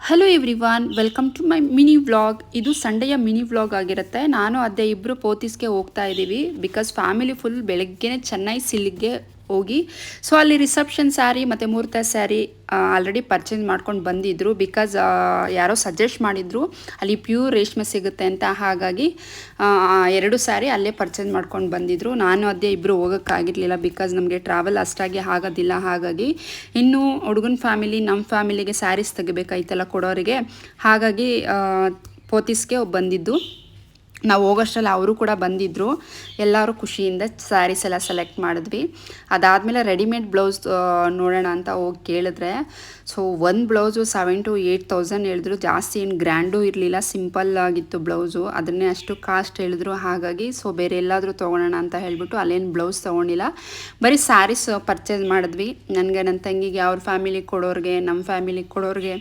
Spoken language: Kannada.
Hello everyone, welcome to my mini vlog. ಇದು ಸಂಡೆಯ ಮಿನಿ ವ್ಲಾಗ್ ಆಗಿರುತ್ತೆ. ನಾನು ಅದೇ ಇಬ್ಬರು ಪೋತೀಸ್ಗೆ ಹೋಗ್ತಾ ಇದ್ದೀವಿ. ಬಿಕಾಸ್ ಫ್ಯಾಮಿಲಿ ಫುಲ್ ಬೆಳಗ್ಗೆನೇ ಚೆನ್ನೈ ಸಿಲ್ಕ್ಗೆ ಹೋಗಿ ಸೊ ಅಲ್ಲಿ ರಿಸೆಪ್ಷನ್ ಸ್ಯಾರಿ ಮತ್ತು ಮುಹೂರ್ತ ಸ್ಯಾರಿ ಆಲ್ರೆಡಿ ಪರ್ಚೇಸ್ ಮಾಡ್ಕೊಂಡು ಬಂದಿದ್ದರು. ಬಿಕಾಸ್ ಯಾರೋ ಸಜೆಸ್ಟ್ ಮಾಡಿದರು ಅಲ್ಲಿ ಪ್ಯೂರ್ ರೇಷ್ಮೆ ಸಿಗುತ್ತೆ ಅಂತ. ಹಾಗಾಗಿ ಎರಡು ಸ್ಯಾರಿ ಅಲ್ಲೇ ಪರ್ಚೇಸ್ ಮಾಡ್ಕೊಂಡು ಬಂದಿದ್ದರು. ನಾನು ಅದೇ ಇಬ್ಬರು ಹೋಗೋಕ್ಕಾಗಿರಲಿಲ್ಲ ಬಿಕಾಸ್ ನಮಗೆ ಟ್ರಾವೆಲ್ ಅಷ್ಟಾಗಿ ಆಗೋದಿಲ್ಲ. ಹಾಗಾಗಿ ಇನ್ನು ಹುಡುಗನ ಫ್ಯಾಮಿಲಿ ನಮ್ಮ ಫ್ಯಾಮಿಲಿಗೆ ಸ್ಯಾರೀಸ್ ತೆಗಿಬೇಕಾಯ್ತಲ್ಲ ಕೊಡೋರಿಗೆ. ಹಾಗಾಗಿ ಪೋತೀಸ್ಗೆ ಬಂದಿದ್ದು. ನಾವು ಹೋಗೋಷ್ಟರಲ್ಲಿ ಅವರು ಕೂಡ ಬಂದಿದ್ದರು. ಎಲ್ಲರೂ ಖುಷಿಯಿಂದ ಸ್ಯಾರೀಸ್ ಎಲ್ಲ ಸೆಲೆಕ್ಟ್ ಮಾಡಿದ್ವಿ. ಅದಾದಮೇಲೆ ರೆಡಿಮೇಡ್ ಬ್ಲೌಸ್ ನೋಡೋಣ ಅಂತ ಹೋಗಿ ಕೇಳಿದ್ರೆ ಸೊ ಒಂದು ಬ್ಲೌಸು 7,000 to 8,000 ಹೇಳಿದ್ರು. ಜಾಸ್ತಿ ಏನು ಗ್ರ್ಯಾಂಡೂ ಇರಲಿಲ್ಲ, ಸಿಂಪಲ್ ಆಗಿತ್ತು ಬ್ಲೌಸು. ಅದನ್ನೇ ಅಷ್ಟು ಕಾಸ್ಟ್ ಹೇಳಿದ್ರು. ಹಾಗಾಗಿ ಸೊ ಬೇರೆ ಎಲ್ಲಾದರೂ ತೊಗೊಳೋಣ ಅಂತ ಹೇಳಿಬಿಟ್ಟು ಅಲ್ಲೇನು ಬ್ಲೌಸ್ ತೊಗೊಂಡಿಲ್ಲ, ಬರೀ ಸ್ಯಾರೀಸ್ ಪರ್ಚೇಸ್ ಮಾಡಿದ್ವಿ. ನನಗೆ ನನ್ನ ತಂಗಿಗೆ, ಅವ್ರ ಫ್ಯಾಮಿಲಿಗೆ ಕೊಡೋರಿಗೆ, ನಮ್ಮ ಫ್ಯಾಮಿಲಿಗೆ ಕೊಡೋರಿಗೆ